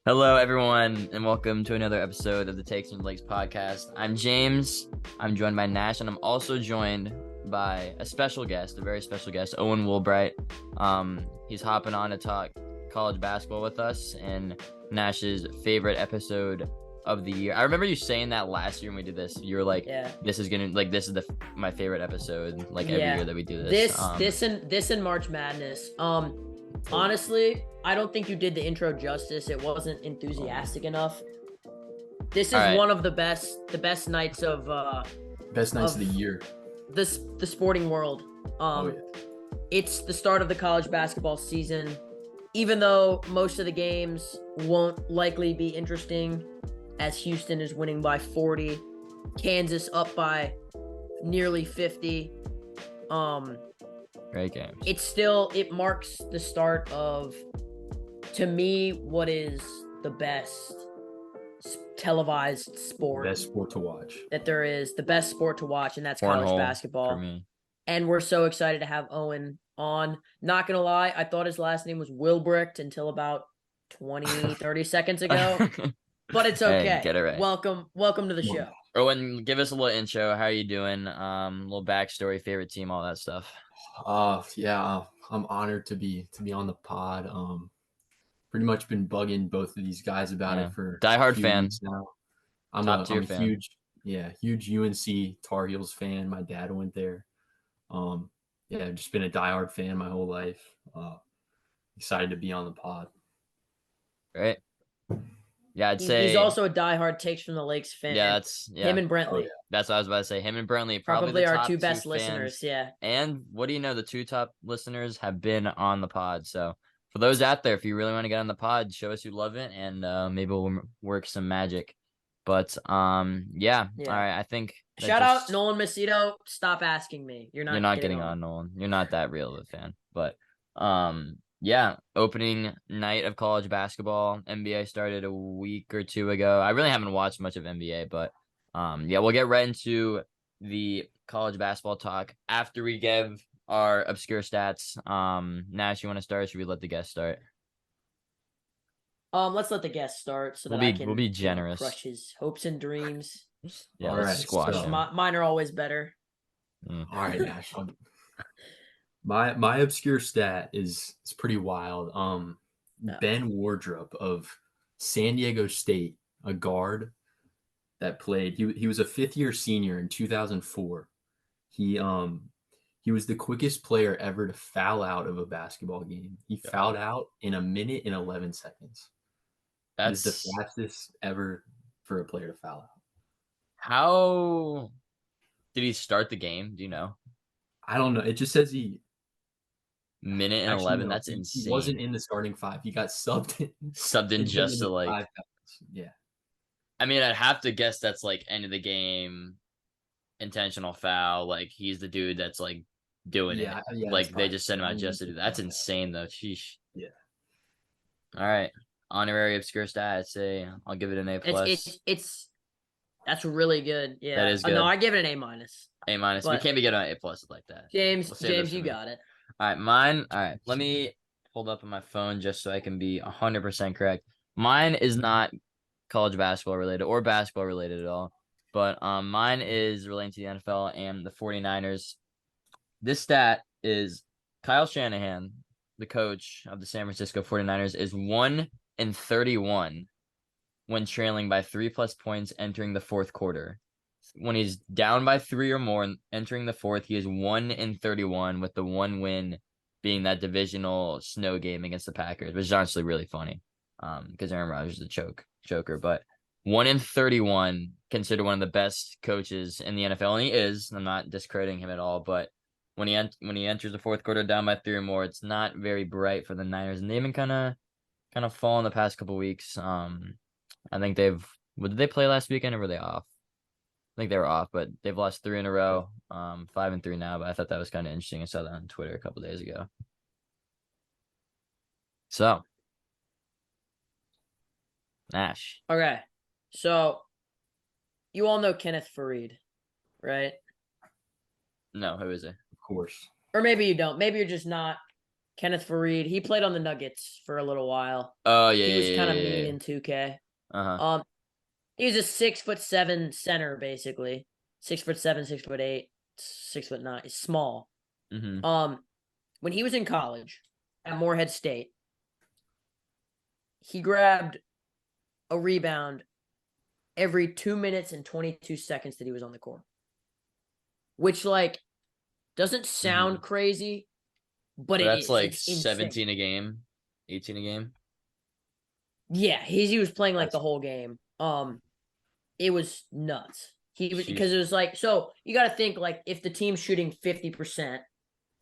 Hello, everyone, and welcome to another episode of the Takes and Lakes podcast. I'm James. I'm joined by Nash, and I'm also joined by a special guest, a very special guest, Owen Wilbricht. He's hopping on to talk college basketball with us and Nash's favorite episode of the year. I remember you saying that last year when we did this. You were like, Yeah. "This is my favorite episode, like every year that we do this." This and March Madness. Honestly, I don't think you did the intro justice. It wasn't enthusiastic enough. This is All one of the best nights of Best nights of of the year. the sporting world. Yeah. It's the start of the college basketball season. Even though most of the games won't likely be interesting, as Houston is winning by 40, Kansas up by nearly 50. Great games. It marks the start of, to me, what is the best televised sport. Best sport to watch. That there is, the best sport to watch, and that's Cornhole college basketball. for me. And we're so excited to have Owen on. Not going to lie, I thought his last name was Wilbricht until about 20, 30 seconds ago. But it's okay. Hey, get it right. Welcome to the show. Owen, give us a little intro. How are you doing? Little backstory, favorite team, all that stuff. I'm honored to be on the pod. Pretty much been bugging both of these guys about it for diehard fan now. I'm Top tier a fan. huge UNC Tar Heels fan. My dad went there. I've just been a diehard fan my whole life. Excited to be on the pod. Right. Yeah, I'd say he's also a diehard Takes from the Lakes fan. Yeah, him and Brentley. Oh, yeah. That's what I was about to say. Him and Brentley probably the our top two best fans. listeners. Yeah. And what do you know? The two top listeners have been on the pod. So for those out there, if you really want to get on the pod, show us you love it, and maybe we'll work some magic. But yeah. All right. I think shout out Nolan Macedo. Stop asking me. You're not getting on Nolan. You're not that real of a fan. But yeah, opening night of college basketball. NBA started a week or two ago. I really haven't watched much of NBA, but we'll get right into the college basketball talk after we give our obscure stats. Nash, you want to start, or should we let the guest start? Let's let the guest start so that we'll be generous. Crush his hopes and dreams. Yeah, let's squash so, mine are always better. All right, Nash. My obscure stat is pretty wild. Ben Wardrop of San Diego State, a guard that played. He was a fifth-year senior in 2004. He was the quickest player ever to foul out of a basketball game. He fouled out in 1 minute and 11 seconds. That's the fastest ever for a player to foul out. How did he start the game? Do you know? I don't know. It just says he minute and 11. No, that's insane. He wasn't in the starting five. He got subbed in just to like 5 seconds. Yeah. I mean, I'd have to guess that's like end of the game, intentional foul. Like he's the dude that's like doing it. Yeah, like they just sent him out just to do that. That's insane though. Sheesh. Yeah. All right. Honorary obscure stat. I'd say I'll give it an A+. It's that's really good. Yeah. That is good. No, I give it an A-. A-. We can't be getting an A+ like that. James, you got it. All right, mine. All right, let me hold up on my phone just so I can be 100% correct. Mine is not college basketball related or basketball related at all, but mine is relating to the NFL and the 49ers. This stat is Kyle Shanahan, the coach of the San Francisco 49ers, is 1-31 when trailing by 3+ points entering the fourth quarter. When he's down by 3 or more entering the fourth, he is 1-31 with the one win being that divisional snow game against the Packers, which is honestly really funny because Aaron Rodgers is a choker. But 1-31, considered one of the best coaches in the NFL, and he is. I'm not discrediting him at all, but when he enters the fourth quarter down by 3 or more, it's not very bright for the Niners, and they've been kind of falling the past couple weeks. I think did they play last weekend or were they off? I think they were off, but they've lost 3 in a row, 5-3 now. But I thought that was kind of interesting. I saw that on Twitter a couple days ago. So, Nash. Okay, so you all know Kenneth Fareed, right? No, who is it? Of course. Or maybe you don't. Maybe you're just not Kenneth Faried. He played on the Nuggets for a little while. Oh yeah, He was yeah, kind of yeah, mean yeah. in 2K. Uh-huh. He was a 6'7" center, basically. 6'7", 6'8", 6'9". He's small. Mm-hmm. When he was in college at Morehead State, he grabbed a rebound every 2 minutes and 22 seconds that he was on the court, which like doesn't sound crazy, but But it that's is. like It's insane. 17 a game, 18 a game. Yeah, he was playing like That's the whole game. It was nuts. He was because Sheesh. it was like so you got to think like if the team's shooting 50%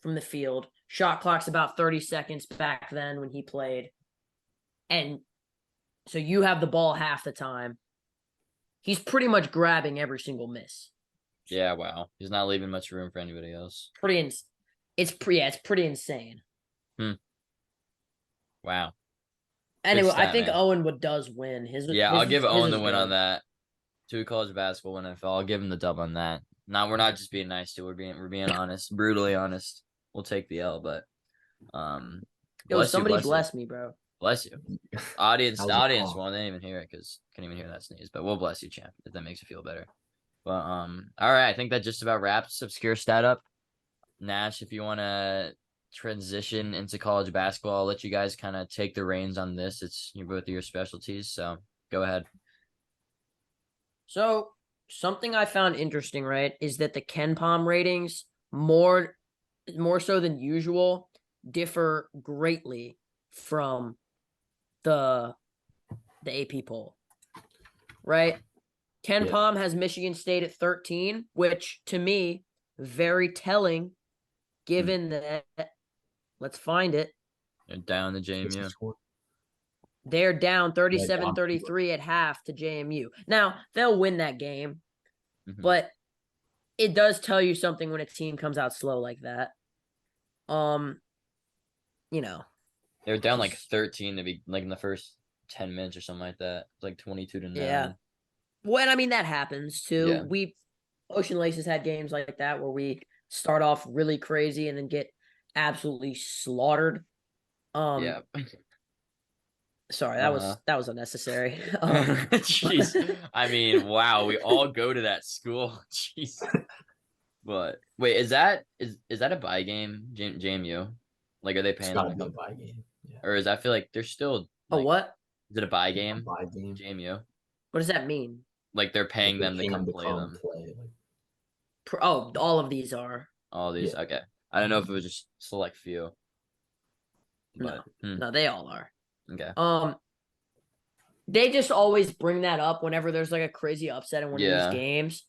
from the field, shot clock's about 30 seconds back then when he played, and so you have the ball half the time. He's pretty much grabbing every single miss. Yeah, wow. He's not leaving much room for anybody else. It's pretty insane. Hmm. Wow. Good Anyway, I stat, think man. Owen does win. Yeah, I'll give His Owen was the win on good. that. Two college basketball win NFL. I'll give him the dub on that. Not we're not just being nice to. We're being honest, brutally honest. We'll take the L, but um, Yo, bless you, somebody bless you, bless me, bro. bless you. that Audience, the was a audience cough. won't. They didn't even hear it because couldn't even hear that sneeze. But we'll bless you, champ, if that makes you feel better. But all right. I think that just about wraps Obscure Stat up. Nash, if you want to transition into college basketball, I'll let you guys kind of take the reins on this. It's both of your specialties, so go ahead. So something I found interesting, right, is that the Ken Palm ratings more so than usual differ greatly from the AP poll, right? Ken Yeah. Palm has Michigan State at 13, which to me very telling, given that let's find it. You're down the What's the JMU. score? They're down Yeah, 37-33 at half to JMU. Now, they'll win that game, Mm-hmm. but it does tell you something when a team comes out slow like that. You know, They were down like just 13 to be like in the first 10 minutes or something like that. It's like 22-9. yeah. Well, and I mean that happens too. Yeah. Ocean Laces had games like that where we start off really crazy and then get absolutely slaughtered. Yeah. Sorry, Uh-huh. that was unnecessary. Jeez. I mean, wow, we all go to that school. Jeez. But wait, is that a bye game, JMU? Like, are they It's paying got them to to be a come? bye game. Yeah. Or is I feel like they're still Oh, like, what? is it a bye Yeah, a game, bye game. JMU? What does that mean? Like they're Like paying they're them to paying come them to play come them. play. Like, Oh, all of these are. All these. yeah. Okay. I don't know if it was just select few, No, but no, they all are. okay. They just always bring that up whenever there's like a crazy upset in one of these Yeah. games.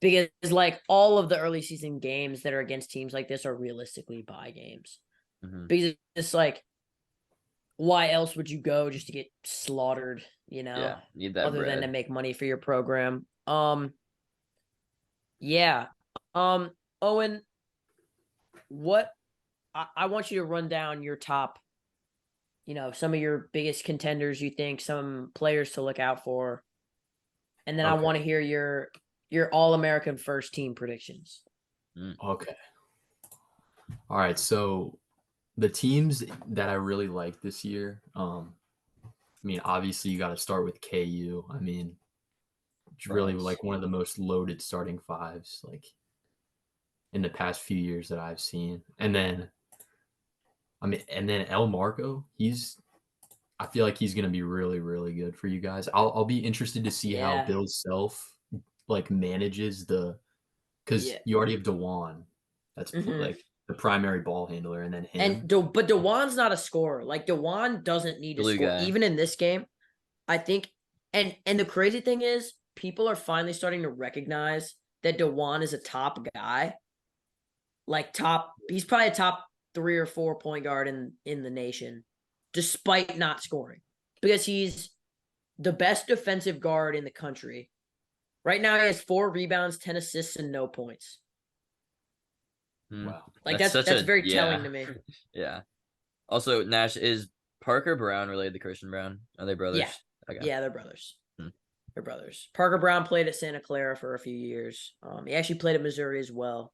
Because like all of the early season games that are against teams like this are realistically bye games. Mm-hmm. Because it's like, why else would you go just to get slaughtered, Yeah, need that other than to bread. make money for your program? Yeah. Owen, what I want you to run down your top, some of your biggest contenders you think, some players to look out for. And then I want to hear your All-American first team predictions. Okay. All right. So the teams that I really like this year, I mean, obviously you got to start with KU. I mean, it's really Nice. like one of the most loaded starting fives, like in the past few years that I've seen. And then El Marco, I feel like he's going to be really, really good for you guys. I'll be interested to see how Yeah. Bill Self like manages because Yeah. you already have DeJuan. That's like the primary ball handler, and then him. But DeJuan's not a scorer. Like DeJuan doesn't need to Blue score. guy. Even in this game, I think and the crazy thing is people are finally starting to recognize that DeJuan is a top guy. Like he's probably a top 3 or 4 point guard in the nation, despite not scoring. Because he's the best defensive guard in the country. Right now he has 4 rebounds, 10 assists, and no points. Wow. Like that's very telling to me. Yeah. Also, Nash, is Parker Brown related to Christian Brown? Are they brothers? Yeah. Okay. Yeah, they're brothers. They're brothers. Parker Brown played at Santa Clara for a few years. He actually played at Missouri as well.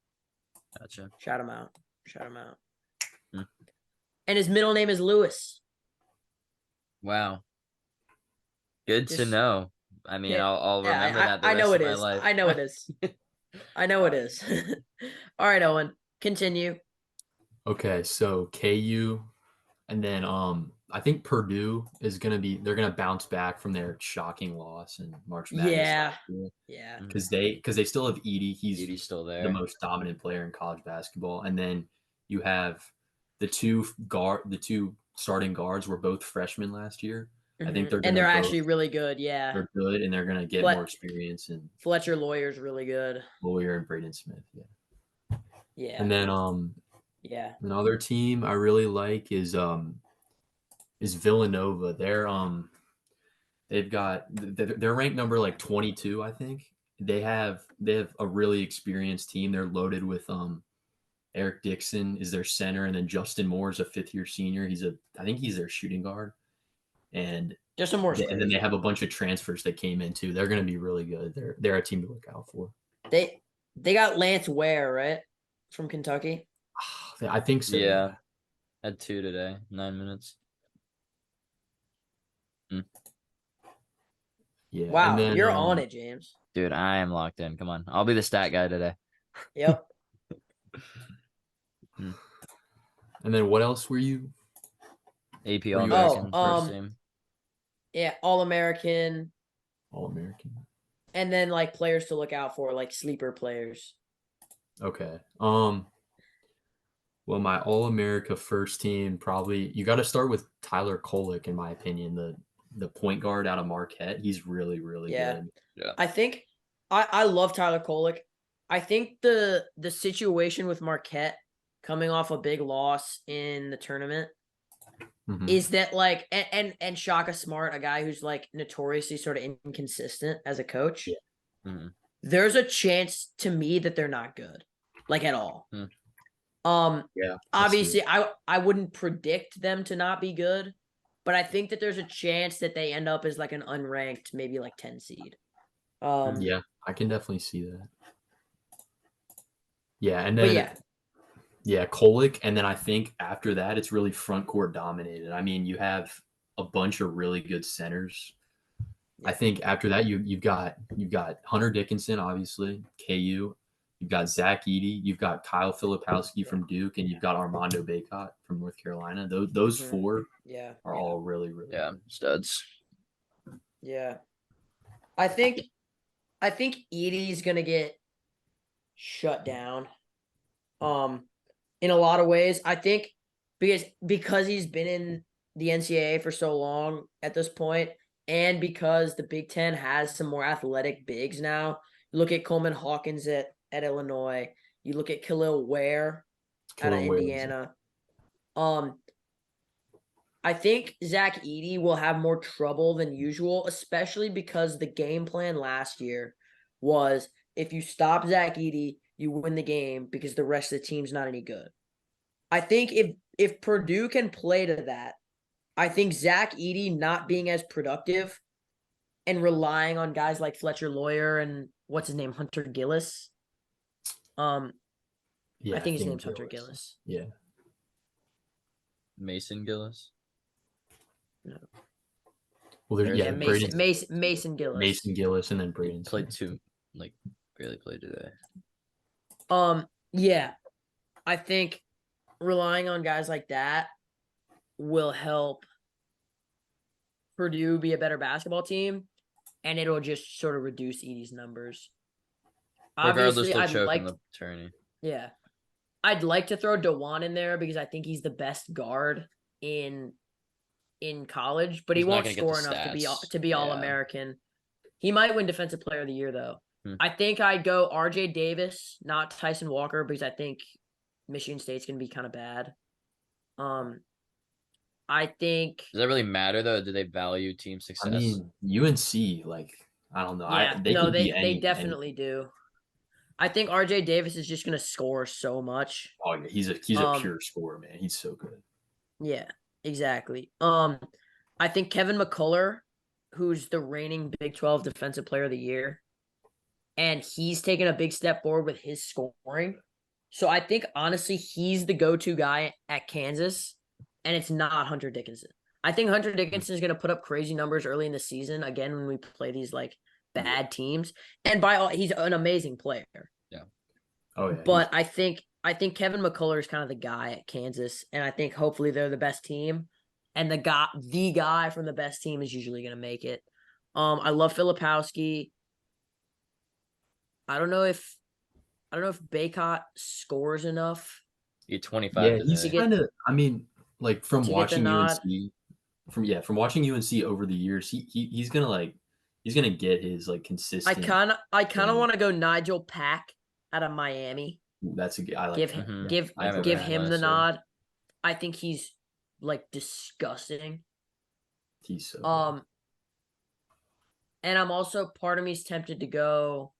Gotcha. Shout him out. And his middle name is Lewis. Wow. Good to Just know. I mean, yeah, I'll remember that the I know rest it of my is. life. I know it is. I know it is. All right, Owen, continue. Okay, so KU, and then I think Purdue is they're gonna bounce back from their shocking loss in March Madness Yeah, last year yeah. Mhm. because they still have Edie. He's Edie's still the there. most dominant player in college basketball, and then you have the two starting guards were both freshmen last year. I think And they're both actually really good. Yeah, they're good, and they're gonna get more experience in Fletcher Lawyer's really good. Lawyer and Braden Smith. Yeah, Yeah, and then yeah, another team I really like is Villanova. They've got they're ranked number like 22, I think. They have a really experienced team. They're loaded with Eric Dixon is their center, and then Justin Moore is a fifth-year senior. I think he's their shooting guard, and Justin Moore's and then they crazy. have a bunch of transfers that came in too. They're going to be really good. They're a team to look out for. They they got Lance Ware, right, from Kentucky. I think so. Yeah. Yeah. Had 2 today, 9 minutes. Mm. Yeah, and Wow, then you're on it, James. Dude, I am locked in. Come on. I'll be the stat guy today. Yep. Mm. and then what else were you? AP Were All you Oh, American first team. yeah, All American, All American? and then like players to look out for, like sleeper players. Okay. Well, my All America first team probably you got to start with Tyler Kolek, in my opinion, the point guard out of Marquette. He's really Yeah, good. Yeah. I think I love Tyler Kolek. I think the situation with Marquette coming off a big loss in the tournament Mhm. is that like and Shaka Smart, a guy who's like notoriously sort of inconsistent as a coach. Yeah. Mm-hmm. There's a chance to me that they're not good, like at all. Mm. Yeah. Obviously, I wouldn't predict them to not be good, but I think that there's a chance that they end up as like an unranked, maybe like 10 seed. Yeah, I can definitely see that. Yeah, and But then yeah, yeah, Kolek, and then I think after that it's really front court dominated. I mean, you have a bunch of really good centers. I yeah. think after that you've got Hunter Dickinson, obviously, KU. You've got Zach Edey, you've got Kyle Filipowski from Duke, and you've got Armando Bacot from North Carolina. Those four Yeah, are all really Yeah, good. studs. yeah. I think Edie's gonna get shut down. In a lot of ways, I think because he's been in the NCAA for so long at this point, and because the Big Ten has some more athletic bigs now. You look at Coleman Hawkins at Illinois. You look at Khalil Ware out of Killer Wales. Indiana. Um, I think Zach Edey will have more trouble than usual, especially because the game plan last year was if you stop Zach Edey, you win the game because the rest of the team's not any good. I think if Purdue can play to that, I think Zach Edey not being as productive and relying on guys like Fletcher Lawyer and what's his name, Hunter Gillis. Yeah, I think his think name's Hunter Gillis. Yeah. Mason Gillis. No. Well, there's There's yeah, a Mason Gillis. Mason Gillis, and then Braden played Smith. 2, like barely played today. Yeah, I think relying on guys like that will help Purdue be a better basketball team, and it'll just sort of reduce Edie's numbers. Regardless, Obviously, they'll I'd choke like in the tourney. yeah, I'd like to throw DeJuan in there because I think he's the best guard in college, but he He's not won't gonna get the score enough stats. to be all American. He might win Defensive Player of the Year though. I think I'd go R.J. Davis, not Tyson Walker, because I think Michigan State's gonna be kind of bad. I think Does that really matter though? Do they value team I success? mean, UNC, like I don't know. yeah, They no, could be they definitely do. I think R.J. Davis is just gonna score so much. Oh yeah, he's a pure scorer, man. He's so good. Yeah, exactly. I think Kevin McCullough, who's the reigning Big 12 Defensive Player of the Year, and he's taken a big step forward with his scoring. So I think honestly he's the go-to guy at Kansas. and it's not Hunter Dickinson. I think Hunter Dickinson is going to put up crazy numbers early in the season again when we play these like bad teams. And he's an amazing player. Yeah. Oh yeah. But I think Kevin McCullough is kind of the guy at Kansas, and I think hopefully they're the best team, and the guy from the best team is usually going to make it. I love Filipowski. I don't know if Baycott scores enough. You're 25 Yeah, today. he's kind of. I mean, like from To get the watching nod. UNC, from watching UNC over the years, he's gonna get his like consistent. I kind of want to go Nigel Pack out of Miami. That's a good. I like Give that. him Yeah. give him the last year. nod. I think he's like disgusting. He's so. Good. And I'm also part of me's tempted to go.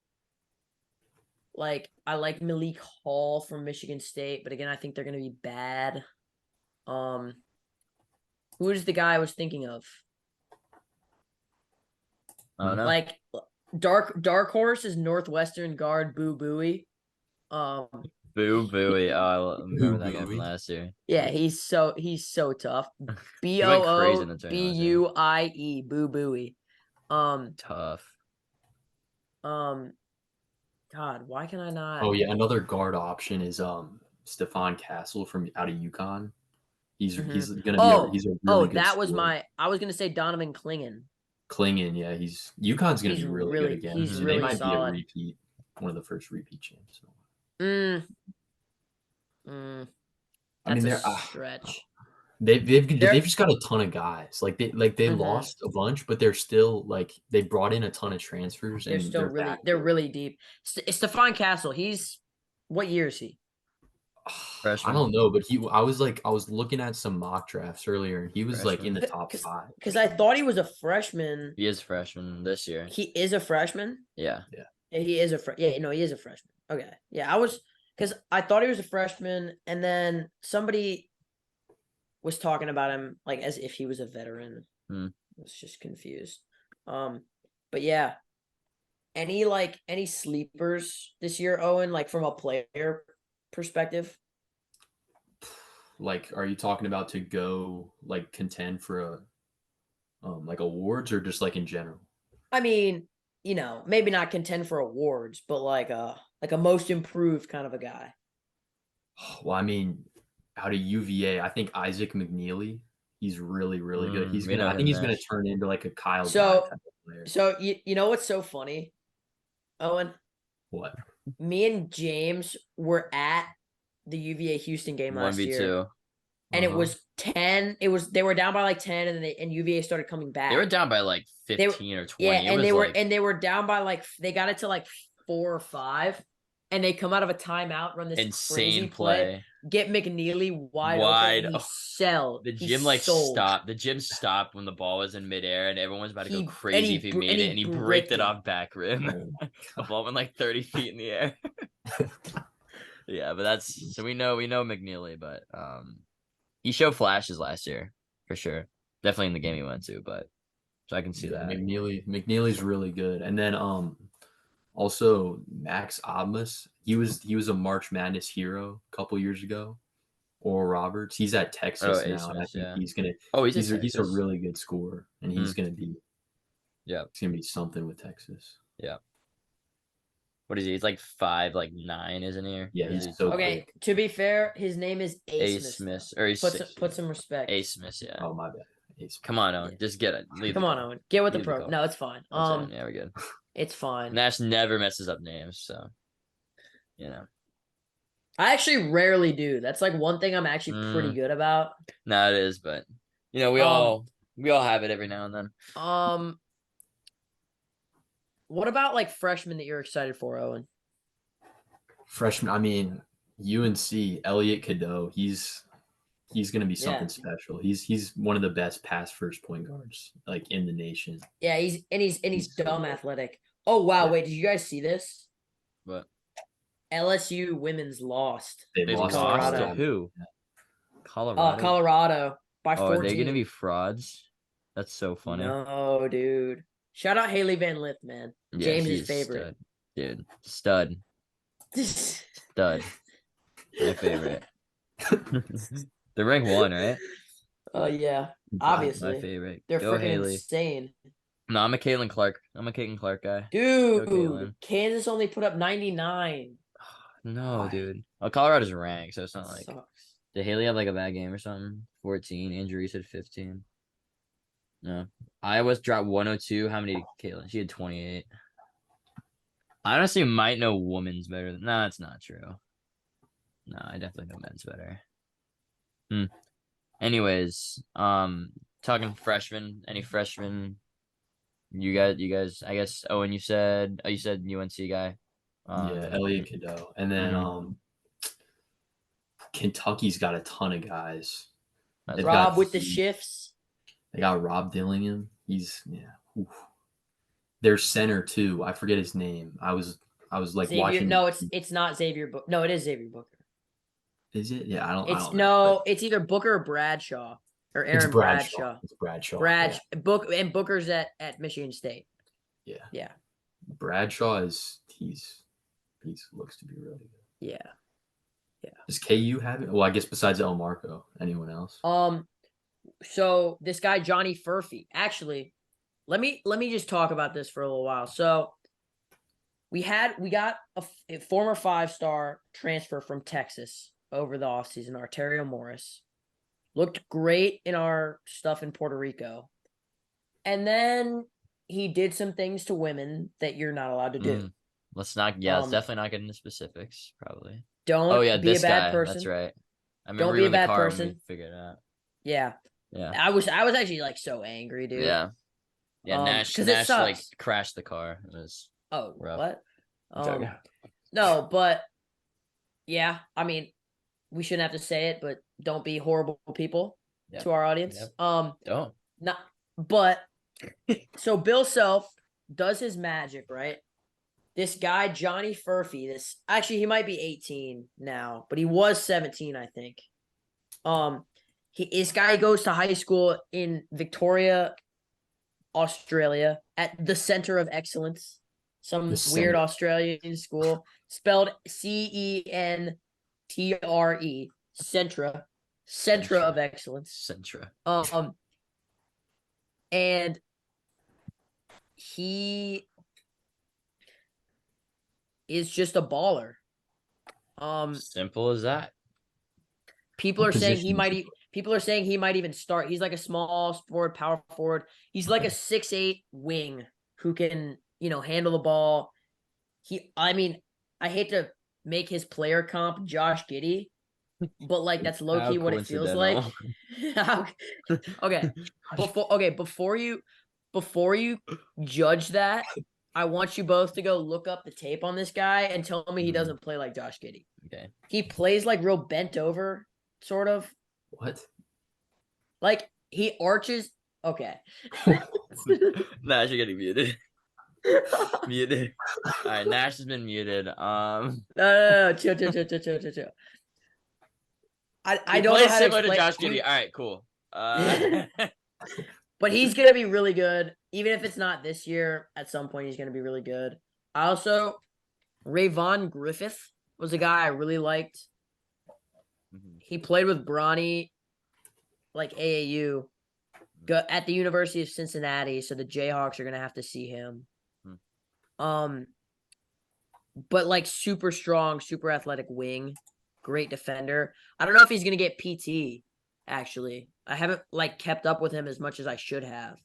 Like I like Malik Hall from Michigan State, but again, I think they're gonna be bad. Who is the guy I was thinking of? I don't know. Like dark horse is Northwestern guard Boo Buie. Boo Booey. Oh, I remember that guy Boo from Buie. last year. Yeah, he's so tough. He went crazy in the tournament last year. Buie, Boo Buie. Tough. God, why can I not? Oh yeah, another guard option is Stephon Castle from out of UConn. He's gonna be he's a really good that was scorer. I was gonna say Donovan Clingan. Clingan, yeah, UConn's gonna He's be really good again. he's They really might solid. be a repeat, one of the first repeat champs. So. That's I mean, a they're stretch. they've just got a ton of guys. Like they lost a bunch, but they're still like they brought in a ton of transfers. They're and still really deep. Stephon Castle, what year is he? I don't know, but I was looking at some mock drafts earlier, and he was like in the top 5. Because I thought he was a freshman. He is a freshman this year. He is a freshman. Yeah. He is he is a freshman. Okay, yeah, because I thought he was a freshman, and then somebody was talking about him like as if he was a veteran. I was just confused. But yeah, any sleepers this year, Owen, like from a player perspective? Like, are you talking about to go like contend for like awards or just like in general? I mean, maybe not contend for awards, but like a most improved kind of a guy. Well, I mean, out of UVA, I think Isaac McNeely, he's really, really good. I think he's gonna turn into like a Kyle Guy type of player. So you know what's so funny, Owen? What? Me and James were at the UVA Houston game last 1v2. year. And it was 10. They were down by like 10, and UVA started coming back. They were down by like 15 or 20. Yeah, and they were down by like they got it to like 4 or 5, and they come out of a timeout, run this insane crazy play, get McNeely wide open, sell. The gym stopped. The gym stopped when the ball was in midair, and everyone was about to go crazy if he made it, and he bricked it off back rim. The ball went like 30 feet in the air. Yeah, but we know McNeely, but he showed flashes last year for sure. Definitely in the game he went to, but so I can see that. McNeely's really good. And then also Max Abmas, he was a March Madness hero a couple years ago. Oral Roberts, he's at Texas now, and I think he's gonna. He's a really good scorer, and he's gonna be. Yeah, it's gonna be something with Texas. Yeah. What is he? He's like 5'9", isn't he? Yeah, he's so okay. big. To be fair, his name is Ace Smith. Or put some respect. Ace Smith, yeah. Oh my bad. Come on, Owen. Just get it. Come on, Owen. Get with the program. No, it's fine. Yeah, we're good. It's fine. Nash never messes up names, so I actually rarely do. That's like one thing I'm actually pretty good about. No, it is, but we all have it every now and then. What about like freshmen that you're excited for, Owen? Freshman, I mean, UNC, Elliot Cadeau, he's gonna be something special. He's one of the best pass first point guards like in the nation. Yeah, he's dumb athletic. Oh wow, wait, did you guys see this? What? LSU women's lost. They lost to who? Colorado. Colorado by 14. Are they gonna be frauds? That's so funny. No, dude. Shout out Haley Van Lith, man. Yeah, James's favorite. Stud. My favorite. They're ranked 1, right? Yeah, My obviously. favorite. They're Go freaking Haley. insane. No, I'm a Caitlin Clark. I'm a Caitlin Clark guy. Go Dude, Caitlin. Kansas only put up 99. No, Why? dude. Well, Colorado's ranked, so it's That not like. sucks. Did Haley have like a bad game or something? 14. Andrew said 15. No. Iowa dropped 102. How many did Caitlin? She had 28. I honestly might know women's better. No, that's not true. No, I definitely know men's better. Hmm. Anyways, talking freshmen. Any freshmen? You guys. I guess. Owen, you said UNC guy. Yeah, Elliot Cadeau. And then mhm. Kentucky's got a ton of guys. That's They've good. got Rob with the shifts. they got Rob Dillingham. He's Oof. Their center too. I forget his name. I was like Xavier. watching. No, it's not Xavier Book. No, it is Xavier Booker. Is it? Yeah, I It's don't know. But no, it's either Booker or Bradshaw or it's Aaron Bradshaw. Bradshaw. It's Bradshaw. Brad Yeah. Booker's at Michigan State. Yeah. Yeah. Bradshaw is he's looks to be really good. Yeah. Yeah. Does KU have it? Well, I guess besides El Marco, anyone else? So this guy Johnny Furphy. Actually, let me just talk about this for a little while. So we got a former 5-star transfer from Texas over the offseason, Arterio Morris. Looked great in our stuff in Puerto Rico. And then he did some things to women that you're not allowed to do. Let's definitely not get into specifics, probably. Don't be a this bad guy. person. That's right. I Don't remember be you a in the bad car when we person. figured it out. Yeah. Yeah. I was actually like so angry, dude. Yeah. Yeah, Nash because it sucks. like crashed the car. It was rough. What? No, but yeah, I mean, we shouldn't have to say it, but don't be horrible people to our audience. Don't. Not, but so Bill Self does his magic, right? This guy Johnny Furphy, he might be 18 now, but he was 17, I think. This guy goes to high school in Victoria, Australia, at the Center of Excellence, some weird Australian school, spelled Centre, Centra of Excellence. Centra. And he is just a baller. Simple as that. People are saying he might even start. He's like a small forward, power forward. He's like a 6'8" wing who can, handle the ball. I hate to make his player comp Josh Giddey, but like that's low key what it feels like. Okay. Before you judge that, I want you both to go look up the tape on this guy and tell me he doesn't play like Josh Giddey. Okay. He plays like real bent over, sort of. What? Like he arches. Okay. Nash, you're getting muted. Muted. All right, Nash has been muted. No. Chill. I don't know how similar to to Josh Giddey. All right, cool. But he's gonna be really good, even if it's not this year. At some point, he's gonna be really good. Rayvon Griffith was a guy I really liked. He played with Bronny, like AAU, at the University of Cincinnati. So the Jayhawks are gonna have to see him. But like super strong, super athletic wing, great defender. I don't know if he's gonna get PT. Actually, I haven't like kept up with him as much as I should have,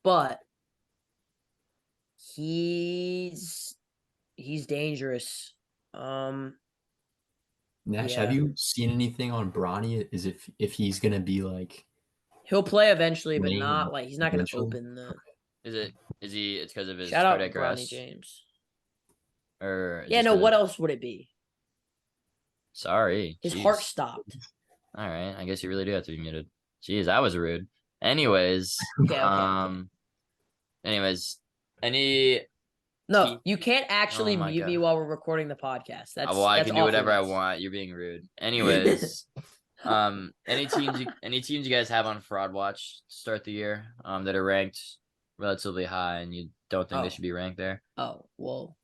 but he's dangerous. Nash, yeah. have you seen anything on Bronny? Is if he's gonna be like he'll play eventually, but not like he's not gonna open the. Is he? It's because of his shout out cardiac Bronny arrest. James. Or yeah, no. What else would it be? Sorry, his heart stopped. All right, I guess you really do have to be muted. Jeez, that was rude. Anyways, okay. Anyways, any. No, you can't actually mute me while we're recording the podcast. I can do whatever I want. You're being rude. Anyways, any teams you guys have on Fraud Watch to start the year that are ranked relatively high and you don't think they should be ranked there? Oh, well.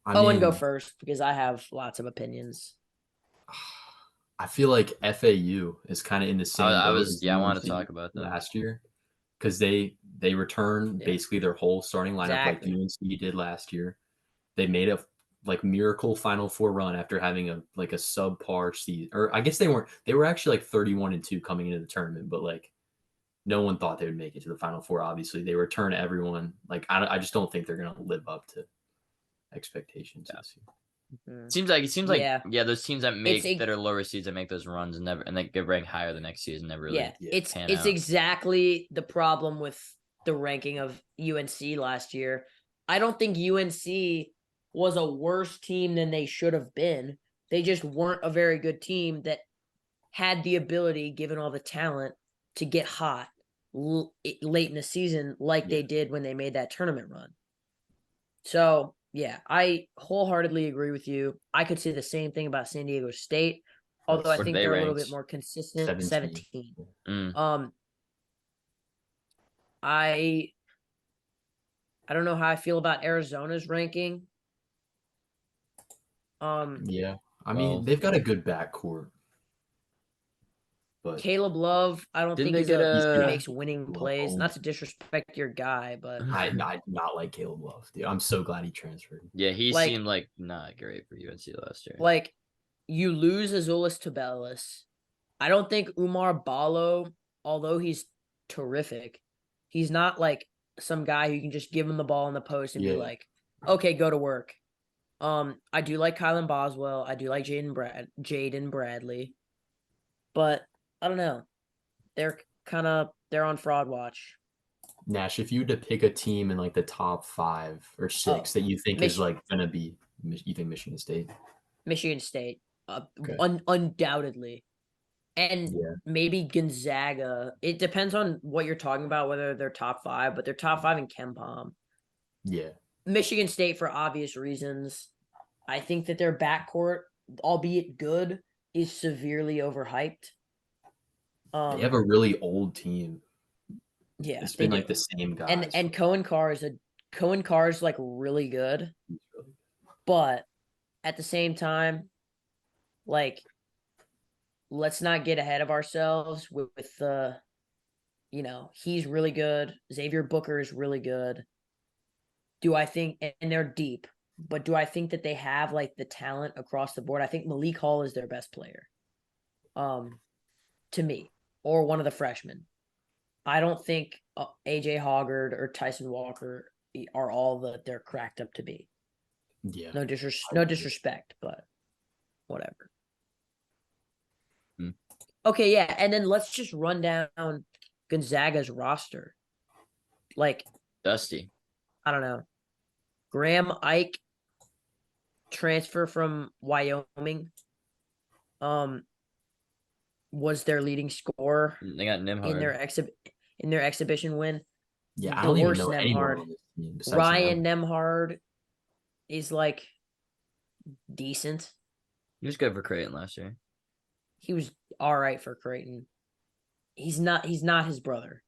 Owen, go first because I have lots of opinions. I feel like FAU is kind of in the same I boat was as I wanted to UNC talk about them. last year because they return Yeah. basically their whole starting lineup like Exactly. UNC did last year. They made a like miracle Final Four run after having a subpar season, or I guess they weren't. They were actually like 31-2 coming into the tournament, but like no one thought they would make it to the Final Four. Obviously, they return everyone. Like I just don't think they're gonna live up to expectations this year. It seems like Yeah. those teams that It's that are lower seeds that make those runs and they get ranked higher the next season never really it's pan it's out. exactly the problem with the ranking of UNC last year. I don't think UNC was a worse team than they should have been. They just weren't a very good team that had the ability, given all the talent, to get hot late in the season like they did when they made that tournament run. So, yeah, I wholeheartedly agree with you. I could say the same thing about San Diego State, although I Where think they they're a little ranked? bit more consistent. 17. 17. I don't know how I feel about Arizona's ranking. Yeah, I Well, mean they've got a good backcourt, but Caleb Love, I don't Didn't think they is get he a- makes winning plays. Love. Not to disrespect your guy, but I do not like Caleb Love, dude. I'm so glad he transferred. Yeah, he Like- seemed like not great for UNC last year. like you lose Azuolas Tubelis. I don't think Umar Ballo, although he's terrific, he's not like some guy who you can just give him the ball in the post and be Yeah. like, okay, go to work. I do like Kylan Boswell. I do like Jaden Bradley. But I don't know. They're on fraud watch. Nash, if you had to pick a team in like the top 5 or 6 that you think is like gonna be, you think Michigan State? Michigan State, Okay. undoubtedly, and Yeah. maybe Gonzaga. It depends on what you're talking about, whether they're top 5, but they're top 5 in KenPom. Yeah. Michigan State for obvious reasons. I think that their backcourt, albeit good, is severely overhyped. They have a really old team. Yeah, It's they been do. like the same guys. And Cohen Carr is like really good, but at the same time, like, let's not get ahead of ourselves with the, he's really good. Xavier Booker is really good. Do I think, and they're deep, but do I think that they have like the talent across the board? I think Malik Hall is their best player, to me, or one of the freshmen. I don't think AJ Hoggard or Tyson Walker are all that they're cracked up to be. Yeah. No disrespect, but whatever. Okay, yeah, and then let's just run down Gonzaga's roster. Like, Dusty. I don't know. Graham Ike, transfer from Wyoming, was their leading scorer They got Nimhard in their exhibition win. Yeah, I don't even know anyone Nemhard. on this team besides Ryan Nemhard is like decent. He was good for Creighton last year. He was all right for Creighton. He's not his brother.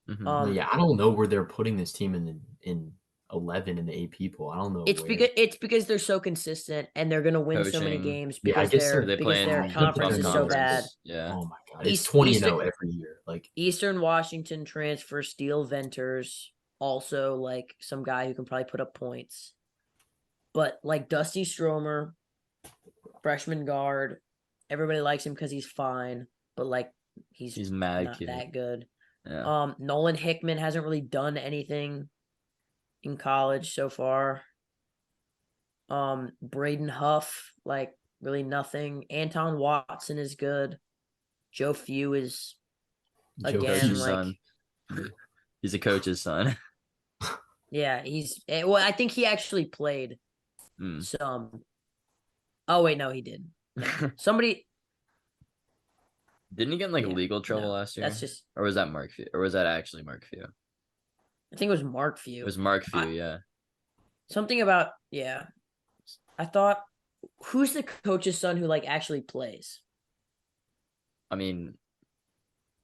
Mm-hmm. Yeah, I don't know where they're putting this team in 11 in the AP poll. I don't know. It's because they're so consistent and they're gonna win so many games because I guess their conference is so bad. Yeah. Oh my god, it's 20-0 every year. Like Eastern Washington transfer Steele Venters, also like some guy who can probably put up points. But like Dusty Stromer, freshman guard, everybody likes him because he's fine, but like he's mad not cute. that good. Yeah. Nolan Hickman hasn't really done anything in college so far. Braden Huff, like really nothing. Anton Watson is good. Joe Few is again like son. He's a coach's son. Yeah, I think he actually played some. Oh wait, no, he didn't. No. Somebody didn't he get in like legal trouble last year? That's just, or was that Mark Few? Or was that actually Mark Few? I think it was Mark Few. It was Mark Few, yeah. Something about I thought, who's the coach's son who like actually plays? I mean,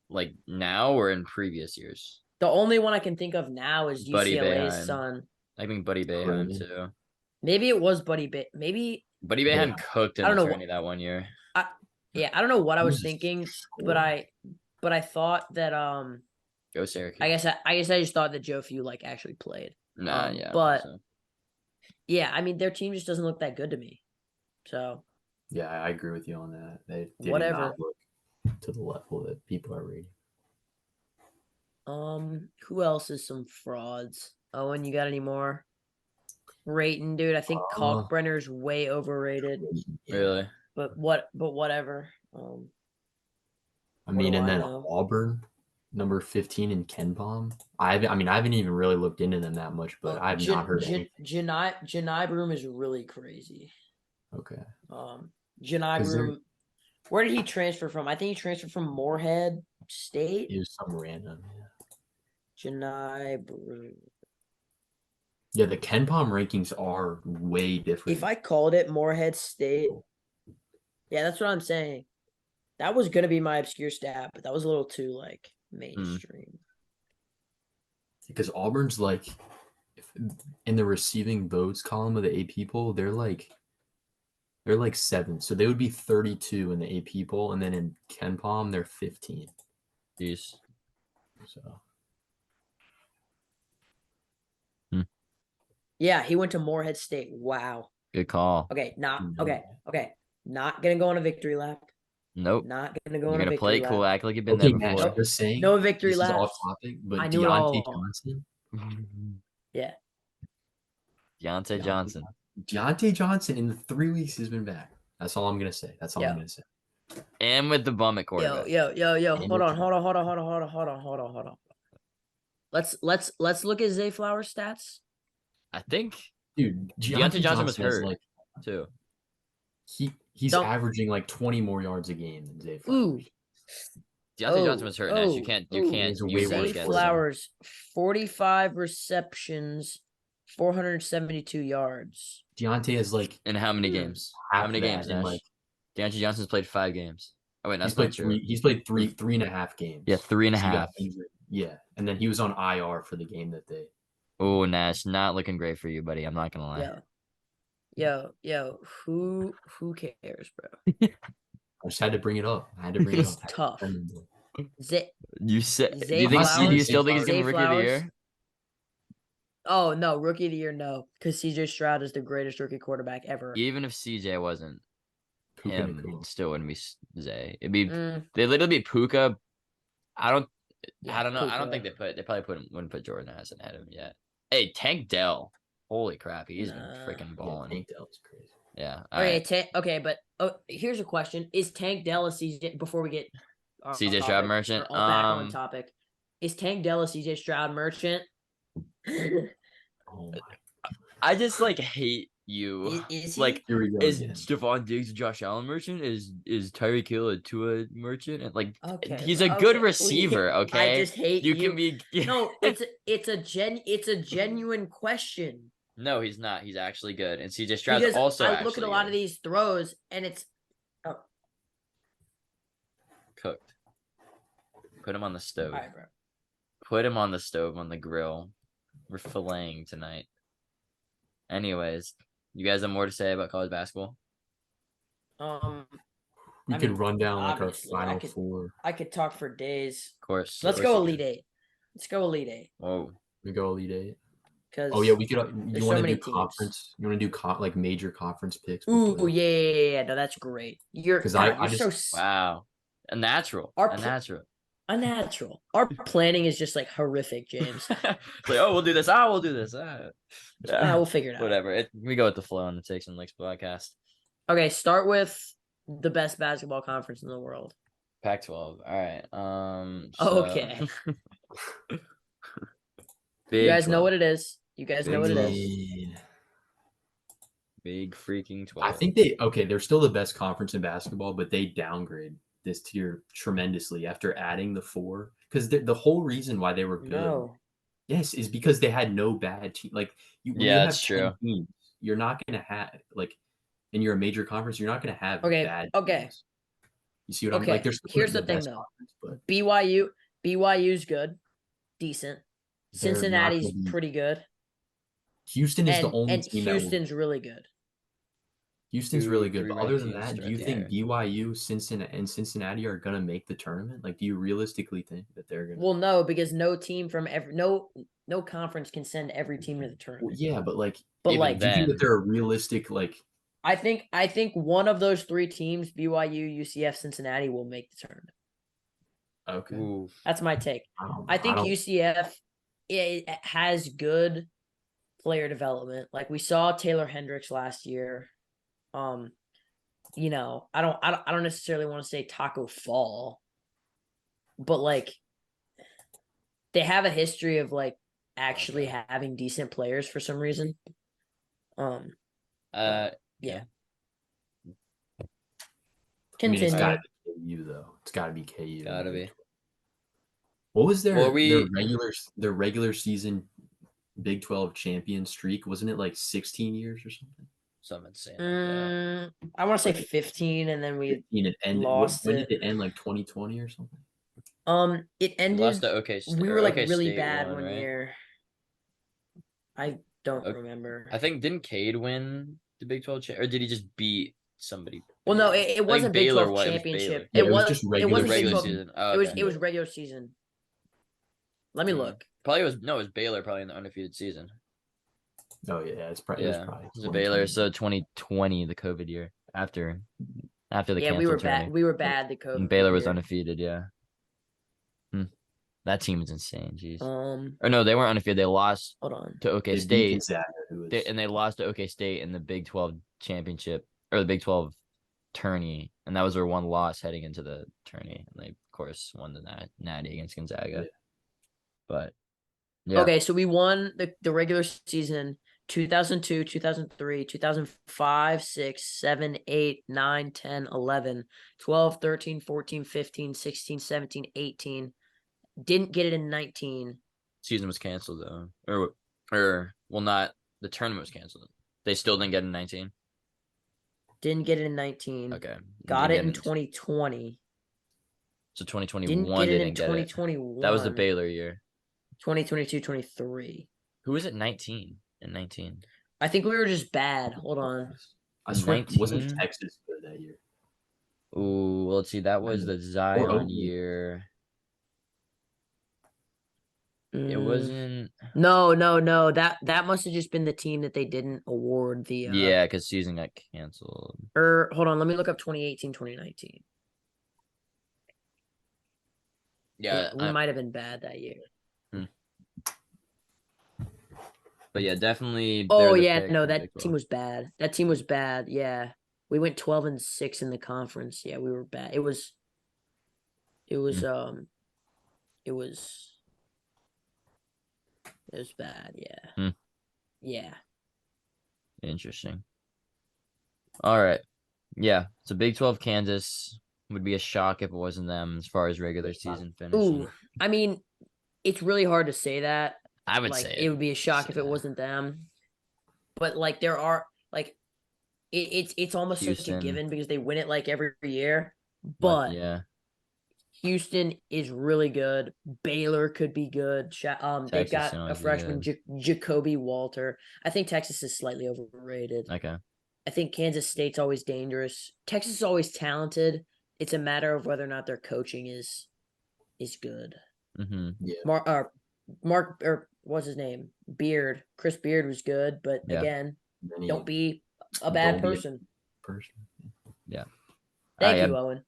like now or in previous years? The only one I can think of now is Buddy UCLA's Boeheim. son. I think Buddy Boeheim too. Maybe it was Buddy Boeheim. Maybe Buddy Boeheim cooked in the tourney that one year. Yeah, I don't know what I was Just thinking, but score. I thought that Go Syracuse. I guess I just thought that Joe Few like actually played. Nah, yeah, But so. yeah, I mean their team just doesn't look that good to me. So Yeah, I agree with you on that. They do whatever. not look to the level that people are rating. Who else is some frauds? Owen, you got any more? Rating, dude. I think Uh, Kalkbrenner's way overrated. yeah. Really? But whatever. I What mean, do and I then know? Auburn, number 15 in Ken Palm. I haven't even really looked into them that much, but I've not heard anything. Janai Broom is really crazy. Okay. Janai Because Broom, where did he transfer from? I think he transferred from Morehead State. it was some random. Janai Broom. Yeah, the Ken Palm rankings are way different. If I called it Morehead State, yeah, that's what I'm saying. That was gonna be my obscure stat, but that was a little too like mainstream. Because Auburn's like, in the receiving votes column of the AP poll, they're like 7th, so they would be 32 in the AP poll, and then in Ken Palm they're 15. Jeez. So Yeah, he went to Morehead State. Wow. Good call. Okay, No. okay. Not gonna go on a victory lap. Nope. Not gonna go You're on a gonna play victory it cool, lap. act like you've been Okay, there Nash, before. just saying. No victory This is off laps. topic, but I knew it Deontay all. Johnson. Yeah. Deontay Johnson. Deontay Johnson in the 3 weeks he's been back. That's all I'm gonna say. That's all I'm gonna say. And with the bum at quarterback. Yo. Hold on. Let's look at Zay Flowers' stats. I think Dude, Deontay Johnson was has, hurt like, too. he's Don't- averaging like 20 more yards a game than Zay Ooh. Flowers. Deontay Johnson was hurt. Nash. You can't He's a way use that worse Zay against him. Flowers, 45 receptions, 472 yards. Deontay has like In how many games? half How many that games, in, Nash? like, Deontay Johnson's played 5 games. Oh wait, that's he's not played true. He's played three and a half games. Yeah, 3.5. He got injured. Yeah, and then he was on IR for the game that they. Oh, Nash, not looking great for you, buddy. I'm not gonna lie. Yo. Who cares, bro? I just had to bring it up. It's tough. Zay, You said? Zay Do you think? Flowers- Do you still think he's Zay gonna be rookie of the Flowers- year? Oh no, rookie of the year, no, because CJ Stroud is the greatest rookie quarterback ever. Even if CJ wasn't him, Puka. it still wouldn't be Zay. It'd be Mm, they literally be Puka. I don't know. I don't Puka. think they probably wouldn't put Jordan hasn't had him yet. Hey, Tank Dell. Holy crap, he's been freaking balling. Tank Dell is crazy. Yeah. Okay, but here's a question: is Tank Dell a CJ? Before we get CJ Stroud merchant. back on topic, is Tank Dell a CJ Stroud merchant? Oh my. I just like hate you. Is he? Like, Here we go is again. Stephon Diggs a Josh Allen merchant? Is Tyreek Hill a Tua merchant? And like, Okay, he's a good okay. receiver. Okay, I just hate you. you. Can be. No, it's a genuine question. No, he's not. He's actually good. And CJ Stroud's Because also I look at a lot of these throws and it's cooked. Put him on the stove. all right, bro. Put him on the stove on the grill. We're filleting tonight. Anyways, you guys have more to say about college basketball? We could run down like our obviously, final four. I could talk for days. Of course. Let's go Elite Eight. Let's go Elite Eight. Whoa. We go Elite Eight. Oh yeah, we could. there's You want so to many do teams. conference? You want to do like major conference picks? Ooh, yeah. No, that's great. You're so wow. A natural. unnatural. Our planning is just like horrific, James. Like, oh, we'll do this. Oh, we'll do this. We'll figure it out. Whatever. We go with the flow on the Takes and Licks podcast. Okay, start with the best basketball conference in the world. Pac-12. All right. Okay. Big you guys 12. know what it is. You guys know what it is. Big freaking 12. I think they're still the best conference in basketball, but they downgrade this tier tremendously after adding the 4. Because the whole reason why they were good, yes, is because they had no bad team. Like that's true. Teams, you're not gonna have like in your major conference, you're not gonna have bad teams. You see what I'm like? Here's the thing though. BYU's good, decent. Cincinnati's pretty good. Houston is the only and team Houston's really good. Houston's really good, 3 but other ranked than teams that, do throughout you the think year. BYU, Cincinnati are gonna make the tournament? Like, do you realistically think that they're gonna? Well, no, because no team from every no conference can send every team to the Well, tournament. yeah, but like, But Even like do you think that then, they're a realistic like? I think one of those three teams, BYU, UCF, Cincinnati, will make the tournament. Okay, ooh, That's my take. I don't I know. I think don't. UCF it has good player development. Like we saw Taylor Hendricks last year. Um, I don't necessarily want to say Taco Fall, but like they have a history of like actually okay. having decent players for some reason. Um, Uh, but yeah, okay. I mean, it's All got right, to be KU though. It's got to be KU in the gotta Big be. 12. What was Well, their we regular season Big 12 champion streak? Wasn't it like 16 years or something? something insane like that. I want to say Like 15, and then we 15 and ended. lost When did it. it end? Like 2020 or something? It We lost ended. to OK We or were like OK really State bad one, one right? year. I don't Ok- remember. I think didn't Cade win the Big 12 or did he just beat somebody Well, no, big? it I think wasn't Big Baylor. 12 What? It was Baylor. championship. Yeah, it was just It It was regular wasn't Big regular 12. season. season. Oh, It was okay. it was regular season. Let me Mm. look. Probably was no, it was Baylor probably in the undefeated season. Oh yeah, it was Yeah, probably it was a Baylor. 2020. So 2020, the COVID year after the Yeah, we were canceled bad. tourney, We were bad the and COVID Baylor was year. undefeated. Yeah, hmm. That team is insane. Jeez. Um, Or no, they weren't undefeated. They lost hold on. to OK They beat State. Gonzaga, who was And they lost to OK State in the Big 12 championship or the Big 12 tourney, and that was their one loss heading into the tourney. And they, of course, won the natty against yeah. Gonzaga. But yeah, Okay, so we won the regular season 2002, 2003, 2005, 6, 7, 8, 9, 10, 11, 12, 13, 14, 15, 16, 17, 18. Didn't get it in 19. season was canceled though, or well, not the tournament was canceled. They still didn't get in 19. Didn't get it in 19. Okay, Got didn't it get in in. 2020. So Didn't 2021 get they it in didn't get it. That was the 2021. Baylor year. 2022, 23. Who was it? 19 and 19. I think we were just bad. Hold on. I swear, wasn't 19. Texas good that year? Ooh, well, let's see. That was the Or Zion Oklahoma. year. It Mm, wasn't. no. That must have just been the team that they didn't award the Yeah, because season got canceled. hold on, let me look up 2018, 2019. Yeah, Yeah, we might have been bad that year. hmm. But yeah, definitely Oh they're the yeah, pick no, for the that Big team 12. was bad. That team was bad. Yeah. We went 12-6 in the conference. Yeah, we were bad. It was Hmm. um it was it was bad. Yeah. Hmm. Yeah. Interesting. All right. Yeah, so Big 12 Kansas would be a shock if it wasn't them as far as regular season finishing. Ooh, I mean, it's really hard to say that. I would Like say it it. would be a shock Say if it that. wasn't them. But like there are like it's almost such a Houston, given because they win it like every year. but But yeah, Houston is really good. Baylor could be good. They've Texas got can a always be freshman, good. Jacoby Walter. I think Texas is slightly overrated. Okay. I think Kansas State's always dangerous. Texas is always talented. It's a matter of whether or not their coaching is good. Mm-hmm. Yeah, Mark or what's his name? Beard. Chris Beard was good, but Yeah. again, many don't be a bad don't be a person. person. Yeah. Thank Yeah. you, Owen.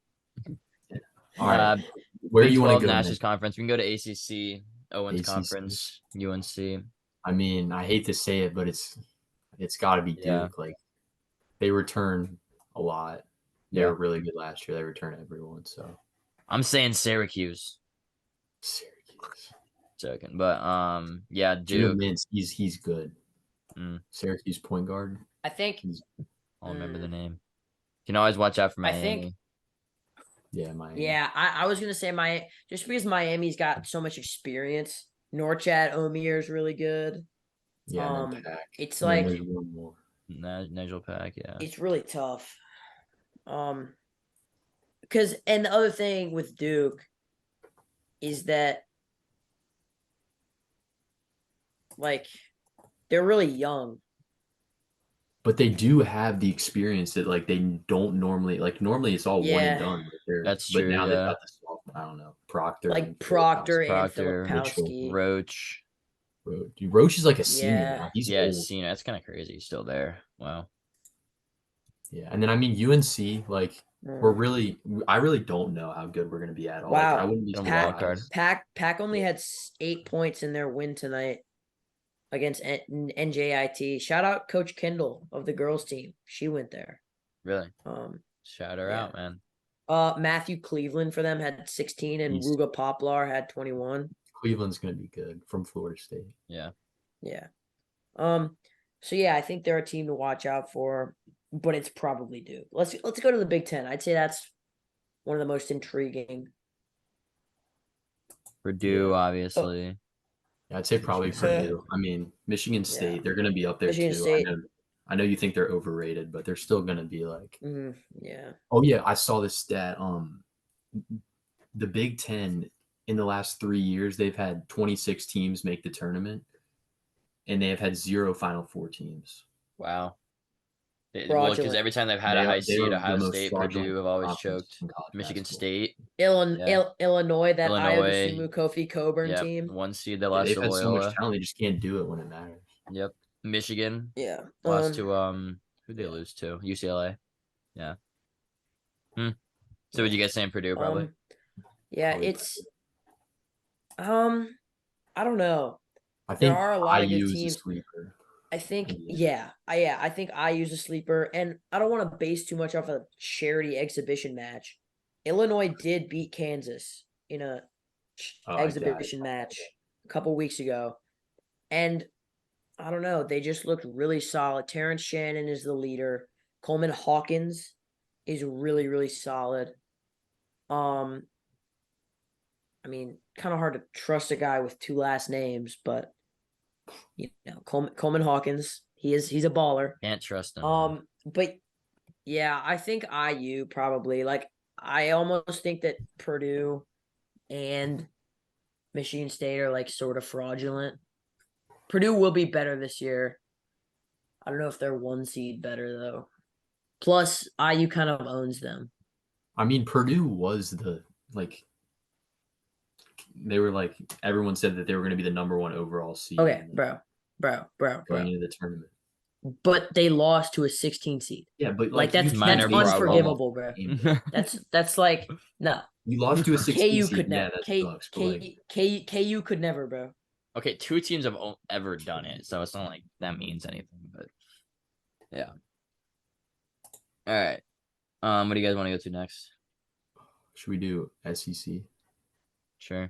All right, Uh, where do Big you want to 12 go Nash's next? conference. We can go to ACC, Owen's ACC. conference, UNC. I mean, I hate to say it, but it's got to be Yeah. Duke. Like they return a lot. They Yeah. were really good last year. They return everyone. So I'm saying Syracuse. Syracuse. Second. But yeah, Junior Duke. Mintz, he's good. Mm, Syracuse point guard. I think. He's I'll remember the mm, name. You can always watch out for I think. Miami. Miami. Yeah, I was gonna say just because Miami's got so much experience. Norchad Omier is really good. Yeah, and then Pack. It's And then like there's one more. Nigel Pack, yeah. it's really tough. Because and the other thing with Duke is that like they're really young. but they do have the experience that like they don't normally like. Normally, it's all one and Yeah, done. That's But true. now they've Yeah. got the soft. I don't know, Proctor and like Proctor and Proctor, Mitchell. Filipowski. Roach. Dude, Roach is like a senior Yeah. now. He's Yeah, old. Cena. That's kind of crazy. He's still there. Wow. Yeah, and then I mean UNC, like Mm. I really don't know how good we're gonna be at all. Like I Wow. wouldn't be Get him a wild Pack card. surprised. Pack only had 8 points in their win tonight against NJIT. Shout out Coach Kendall of the girls team. She went there. Really? Um, Shout her yeah. out, man. Matthew Cleveland for them had 16, and He's- Ruga Poplar had 21. Cleveland's gonna be good from Florida State. Yeah. Yeah. So yeah, I think they're a team to watch out for, but it's probably Duke. Let's go to the Big Ten. I'd say that's one of the most intriguing. Purdue, Yeah. obviously. Yeah, I'd say probably Purdue. I mean, Michigan State, Yeah. they're gonna be up there Michigan too. State. I know you think they're overrated, but they're still gonna be like. Yeah. Oh yeah, I saw this stat. The Big Ten in the last 3 years, they've had 26 teams make the tournament, and they have had 0 Final Four teams. Wow. Well, because Fraudulent. every time they've had a high They seed, are the Ohio most State, fraudulent Purdue have always conference choked. in college Michigan basketball. State. Illinois, that Iowa Illinois. Simu Kofi Coburn Yep. team. 1 seed they Yeah, lost they've to had so much Loyola. talent, they just can't do it when it matters. Yep. Michigan Yeah. lost to who'd they lose to? UCLA. Yeah. So would you guys say Purdue probably? Yeah, Probably it's I don't know. I There think are a lot of IU good is a teams. sleeper. I think Yeah. I think I use a sleeper, and I don't want to base too much off a charity exhibition match. Illinois did beat Kansas in a exhibition match a couple weeks ago, and I don't know, they just looked really solid. Terrence Shannon is the leader. Coleman Hawkins is really, really solid. I mean, kind of hard to trust a guy with 2 last names, but Coleman Hawkins, he's a baller. Can't trust them. But yeah, I think IU probably. Like, I almost think that Purdue and Michigan State are like sort of fraudulent. Purdue will be better this year. I don't know if they're 1 seed better though. Plus, IU kind of owns them. I mean, Purdue was they were like everyone said that they were going to be the number 1 overall seed. Okay, bro. Going into the tournament. But they lost to a 16 seed. Yeah, but like that's minor unforgivable, bro. That's like no. You lost to a 16 KU seed. could never. Yeah, that sucks. KU could never, bro. Okay, 2 teams have ever done it, so it's not like that means anything. But yeah. All right. What do you guys want to go to next? Should we do SEC? Sure.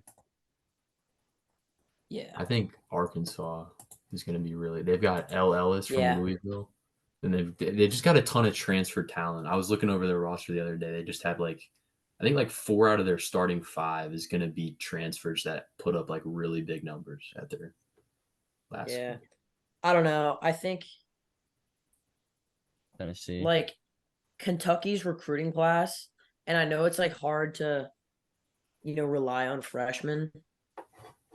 Yeah. I think Arkansas is going to be really. They've got L. Ellis from Louisville, and they just got a ton of transfer talent. I was looking over their roster the other day. They just have I think 4 out of their starting 5 is going to be transfers that put up really big numbers at their last. Yeah. I don't know. I think Tennessee. Kentucky's recruiting class, and I know it's hard to, rely on freshmen,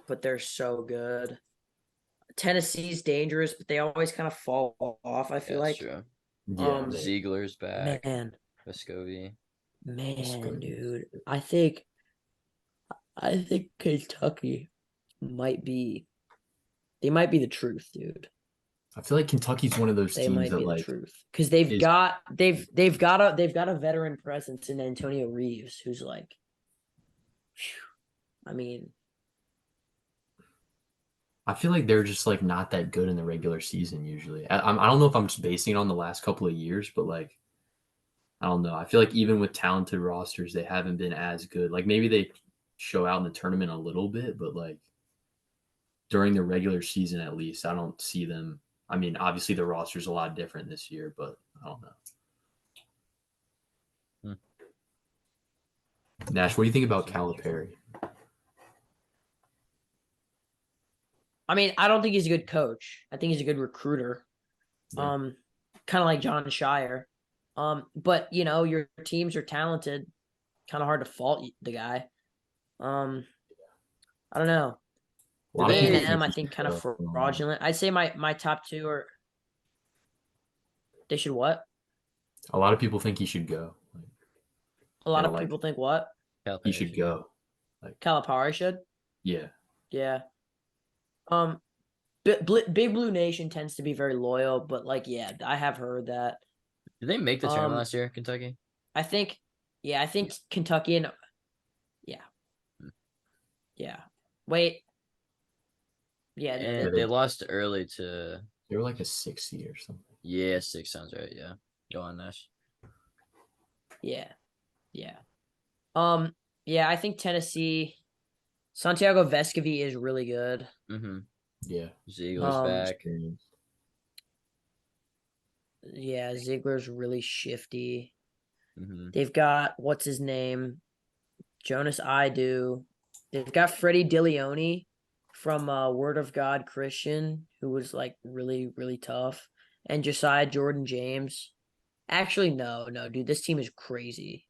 but they're so good. Tennessee's dangerous, but they always kind of fall off, I feel like. True. Yeah, Ziegler's back. Man, Vescovi. Dude. I think Kentucky might be the truth, dude. I feel like Kentucky's one of those teams that the truth, because they've got a veteran presence in Antonio Reeves, who's I mean, I feel like they're just not that good in the regular season usually. I don't know if I'm just basing it on the last couple of years, but I don't know. I feel like even with talented rosters, they haven't been as good. Maybe they show out in the tournament a little bit, but during the regular season at least, I don't see them. I mean, obviously the roster's a lot different this year, but I don't know. Nash, what do you think about Calipari? I mean, I don't think he's a good coach. I think he's a good recruiter. Yeah. Kind of like John Shire. But your teams are talented. Kind of hard to fault the guy. I don't know. A&M, I think, kind of fraudulent. I'd say my top 2 are. They should what? A lot of people think he should go. A lot They of don't like people think what? he should go. Calipari should. Yeah. Yeah. Big Blue Nation tends to be very loyal, but like, yeah, I have heard that. Did they make the tournament last year, Kentucky? I think Kentucky and yeah, yeah. Wait, yeah, And they lost early to. They were like a 6 seed or something. Yeah, 6 sounds right. Yeah, go on, Nash. yeah. Yeah, I think Tennessee, Santiago Vescovi is really good. Mm-hmm. Yeah. Ziegler's back. Experience. Yeah, Ziegler's really shifty. Mm-hmm. They've got what's his name, Jonas Idu. They've got Freddie DeLeone from Word of God Christian, who was like really, really tough, and Josiah Jordan James. Actually, no, dude, this team is crazy.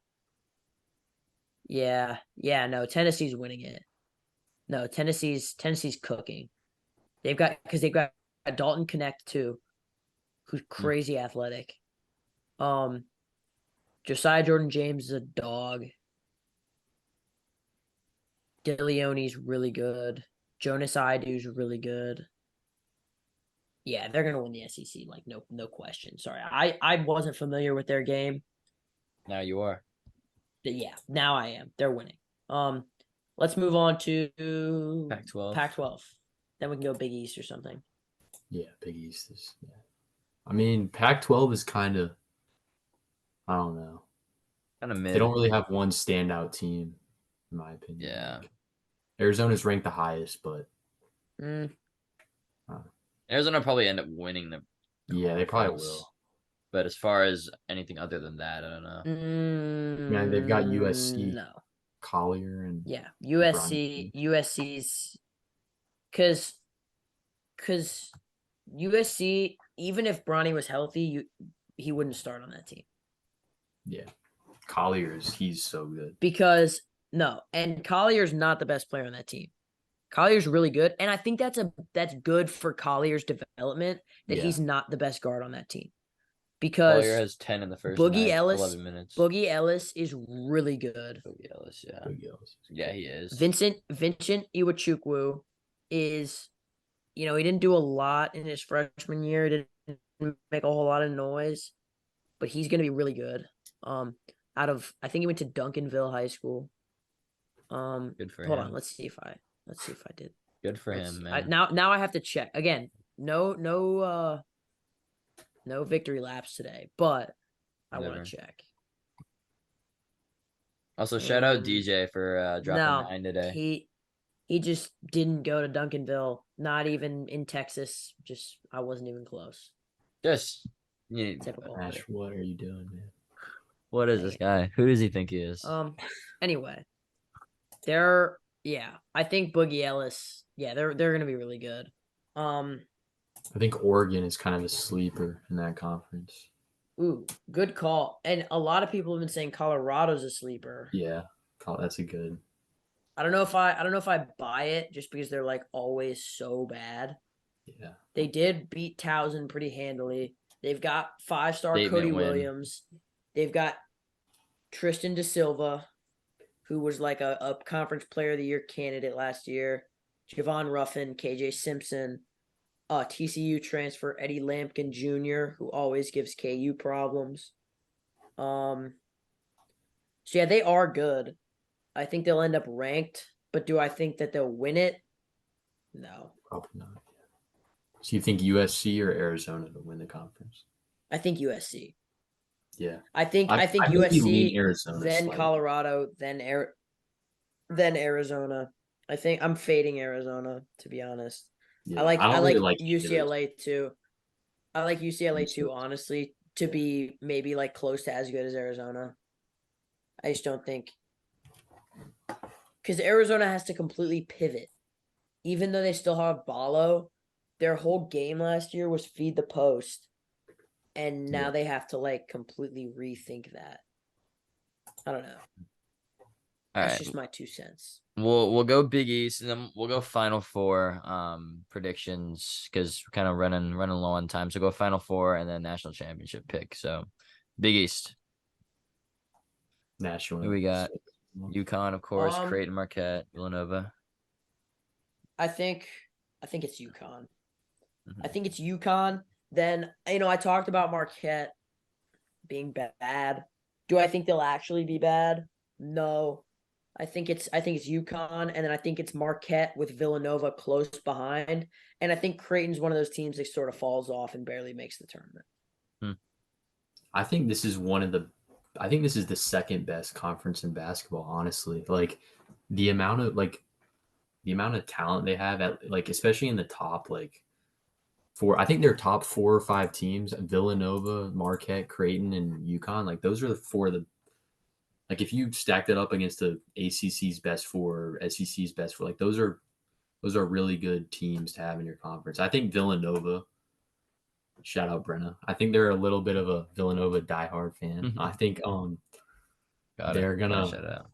Yeah, no, Tennessee's winning it. No, Tennessee's cooking. They've got Dalton Connect too, who's crazy athletic. Josiah Jordan James is a dog. DeLeone's really good. Jonas Idu's really good. Yeah, they're gonna win the SEC, like no question. Sorry, I wasn't familiar with their game. Now you are. But yeah, now I am. They're winning. Let's move on to Pac-12. Pac-12. Then we can go Big East or something. Yeah, Big East is. Yeah. I mean, Pac-12 is kind of. I don't know. Kind of mid. They don't really have one standout team, in my opinion. Yeah. Arizona's ranked the highest, but Arizona probably end up winning the. Yeah, they probably will. But as far as anything other than that, I don't know. Man, they've got USC, no, Collier, and USC's because USC, even if Bronny was healthy, he wouldn't start on that team. Yeah, he's so good. Because and Collier's not the best player on that team. Collier's really good, and I think that's good for Collier's development that he's not the best guard on that team. Because Collier has 10 in the first 11 minutes. Boogie Ellis is really good. Boogie Ellis, yeah. Yeah, he is. Vincent Iwuchukwu is, he didn't do a lot in his freshman year. Didn't make a whole lot of noise, but he's going to be really good. I think he went to Duncanville High School. Good for him. Hold on, let's see if I did. Good for him, man. Now I have to check again. No victory laps today, but I want to check. Also, shout out DJ for dropping 9 today. He just didn't go to Duncanville. Not even in Texas. I wasn't even close. Typical. Ash, what are you doing, man? What is this guy? Who does he think he is? Anyway, I think Boogie Ellis. Yeah, they're gonna be really good. I think Oregon is kind of a sleeper in that conference. Ooh, good call. And a lot of people have been saying Colorado's a sleeper. Yeah, that's a good. I don't know if I buy it just because they're like always so bad. Yeah. They did beat Towson pretty handily. They've got 5-star Cody Williams. They've got Tristan Da Silva, who was like a conference player of the year candidate last year. Javon Ruffin, KJ Simpson, TCU transfer Eddie Lampkin Jr., who always gives KU problems. So yeah, they are good. I think they'll end up ranked, but do I think that they'll win it? No. Probably not. So you think USC or Arizona to win the conference? I think USC. Yeah. I think USC, Arizona then slightly. Colorado, then Arizona. I think I'm fading Arizona, to be honest. Yeah, I like really UCLA too. I like UCLA too, honestly, to be maybe like close to as good as Arizona. I just don't think, because Arizona has to completely pivot, even though they still have Ballo. Their whole game last year was feed the post, and now they have to like completely rethink that. I don't know. All That's right. just my 2 cents. We'll go Big East and then we'll go Final Four predictions because we're kind of running low on time. So go Final Four and then national championship pick. So Big East. Nash, Who we got? UConn, of course, Um, Creighton, Marquette, Villanova. I think it's UConn. Mhm. I think it's UConn. Then I talked about Marquette being bad. Do I think they'll actually be bad? No. I think it's UConn, and then I think it's Marquette with Villanova close behind, and I think Creighton's one of those teams that sort of falls off and barely makes the tournament. I think this is I think this is the second best conference in basketball, honestly. Like the amount of talent they have at like especially in the top like four. I think their top 4 or 5 teams, Villanova, Marquette, Creighton, and UConn, like those are the four of the like if you stack that up against the ACC's best four, SEC's best four, like those are really good teams to have in your conference. I think Villanova, shout out Brenna. I think they're a little bit of a Villanova diehard fan. I think Got it. they're Gotta shout it out.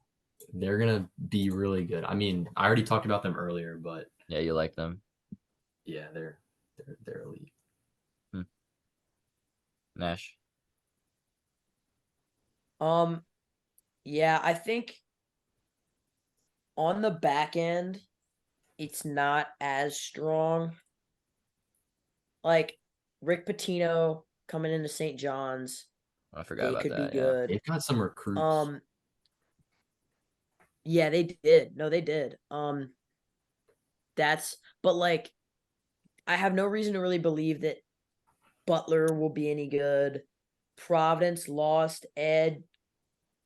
they're gonna be really good. I mean, I already talked about them earlier, but Yeah, you like them. yeah, they're elite. Nash. Yeah, I think on the back end, it's not as strong. Like Rick Pitino coming into St. John's, I forgot they about could be that. Yeah. good. They've got some recruits. Yeah, they did. No, they did. But like I have no reason to really believe that Butler will be any good. Providence lost Ed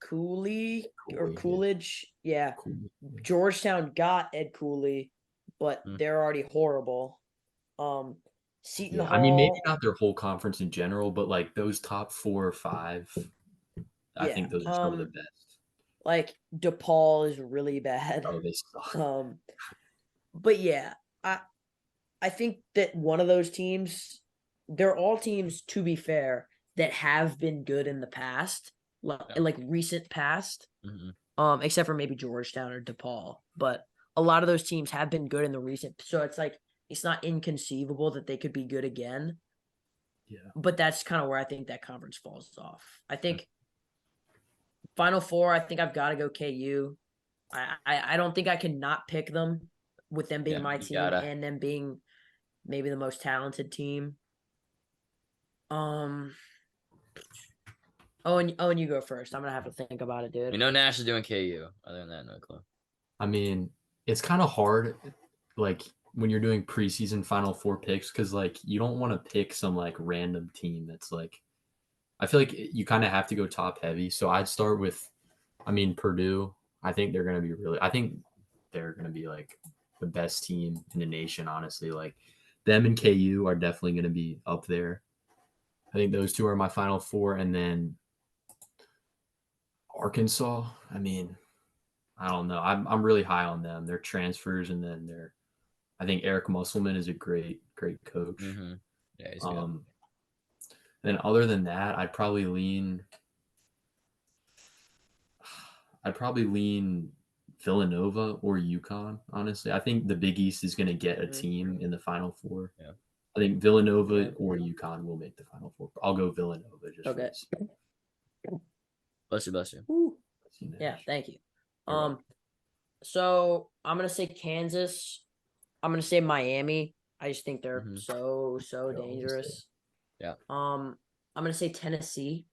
Cooley or Coolidge. Yeah. Cool. Georgetown got Ed Cooley, but they're already horrible. Seton I mean, maybe Hall. not their whole conference in general, but like those top 4 or 5, I Yeah. think those are some of the best. Like DePaul is really bad. Oh, they suck. But yeah, I think that one of those teams, they're all teams, to be fair, that have been good in the past, like recent past. Except for maybe Georgetown or DePaul. But a lot of those teams have been good in the recent, so it's like it's not inconceivable that they could be good again. Yeah. But that's kind of where I think that conference falls off. I think Final Four, I think I've got to go KU. I don't think I can not pick them with them being my team and them being maybe the most talented team. Owen, you go first. I'm gonna have to think about it, dude. We know Nash is doing KU. Other than that, no clue. I mean, it's kind of hard, like when you're doing preseason Final Four picks, because like you don't want to pick some like random team that's like. I feel like you kind of have to go top heavy. So I'd start with, I mean, Purdue. I think they're gonna be I think they're gonna be like the best team in the nation. Honestly, like them and KU are definitely gonna be up there. I think those two are my Final Four, and then Arkansas. I mean, I don't know. I'm really high on them. Their transfers, and then I think Eric Musselman is a great coach. Yeah, he's good. Then other than that, I'd probably lean Villanova or UConn. Honestly, I think the Big East is going to get a team in the Final Four. Yeah. I think Villanova or UConn will make the Final Four. I'll go Villanova just Okay. Bless you. Ooh. Yeah, thank you. So I'm gonna say Kansas. I'm gonna say Miami. I just think they're so dangerous. Yeah. I'm gonna say Tennessee.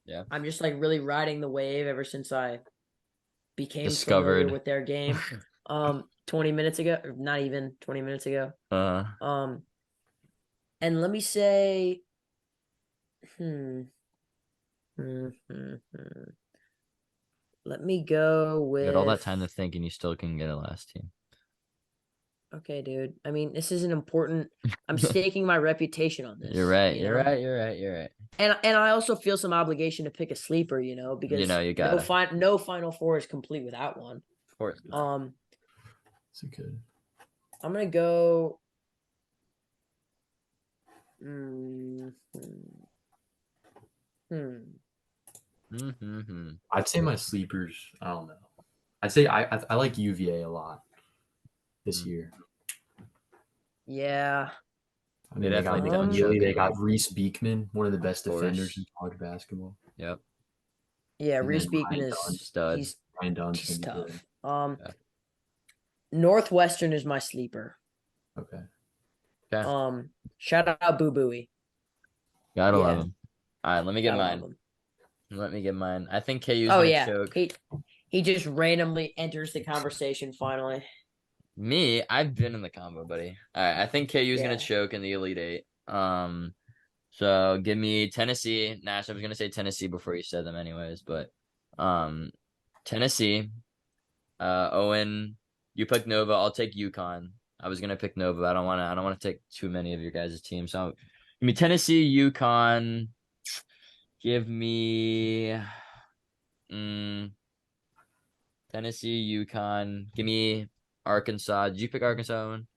Yeah. I'm just like really riding the wave ever since I became Discovered familiar with their game. 20 minutes ago, or not even 20 minutes ago. And let me say, let me go with. You had all that time to think, and you still can get a last team. Okay, dude. I mean, this is an important. I'm staking my reputation on this. You're right. You You're know? right. And I also feel some obligation to pick a sleeper, because you got no Final Four is complete without one. Of course. It's good. I'm gonna go. I'd say my sleepers. I don't know. I'd say I like UVA a lot this year. Yeah. I mean, they got definitely done McNeely. They choking. got Reese Beekman, one of the best Of defenders course. in college basketball. Yep. Yeah, And Reese then Beekman Ryan is Dunn. Stud. Ryan Dunn's he's gonna be tough. good. Yeah. Northwestern is my sleeper. Okay. Okay. Shout out Boo Booey. Gotta love Yeah. him. All right, let me get Gotta love mine. him. Let me get mine. I think KU's Oh gonna yeah, choke. he just randomly enters the conversation finally. Me, I've been in the combo, buddy. All right, I think KU's gonna Yeah. choke in the Elite Eight. So give me Tennessee. Nash, I was gonna say Tennessee before you said them anyways, but Tennessee, Owen, you pick Nova, I'll take UConn. I was gonna pick Nova. I don't wanna take too many of your guys' teams. So give me Tennessee, UConn. Give me Tennessee, UConn. Give me Arkansas. Did you pick Arkansas, Owen?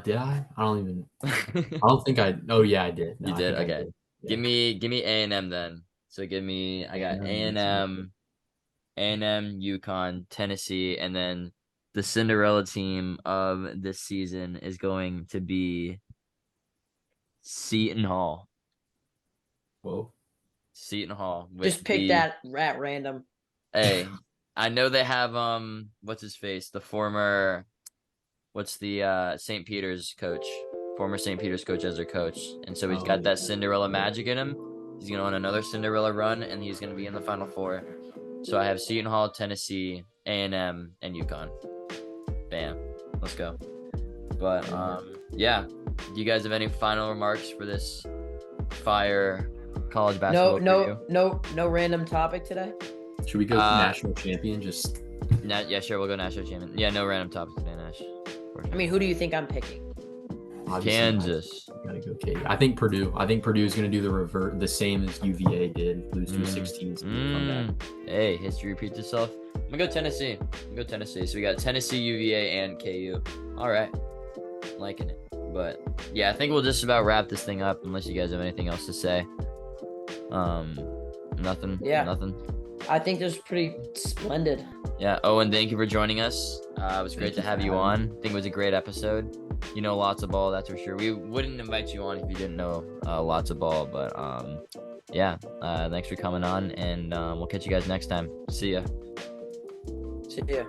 Did I? I don't even. I don't think I. Oh yeah, I did. No, You I did? think I Okay. did. Give Yeah. me A&M then. So I got A&M, UConn, Tennessee, and then the Cinderella team of this season is going to be Seton Hall. Whoa. Seton Hall with Just pick that at random. Hey, I know they have what's his face? The former what's the St. Peter's coach? Former St. Peter's coach as their coach. And so he's got that Cinderella magic in him. He's gonna win another Cinderella run and he's gonna be in the Final Four. So I have Seton Hall, Tennessee, A&M, and UConn. Bam. Let's go. But yeah. Do you guys have any final remarks for this fire college basketball preview? No random topic today. Should we go national champion? Yeah, sure. We'll go national champion. Yeah, no random topic today, Nash. I mean, who do you think I'm picking? Obviously, Kansas. Gotta go KU. I think Purdue. I think Purdue is gonna do the same as UVA did, lose to 16. Hey, history repeats itself. I'm gonna go Tennessee. So we got Tennessee, UVA, and KU. All right, liking it. But yeah, I think we'll just about wrap this thing up unless you guys have anything else to say. Nothing. Yeah. Nothing. I think this is pretty splendid. Yeah. Owen, thank you for joining us. It was great to have you on. I think it was a great episode. You know lots of ball, that's for sure. We wouldn't invite you on if you didn't know lots of ball, but yeah. Thanks for coming on, and we'll catch you guys next time. See ya. See ya.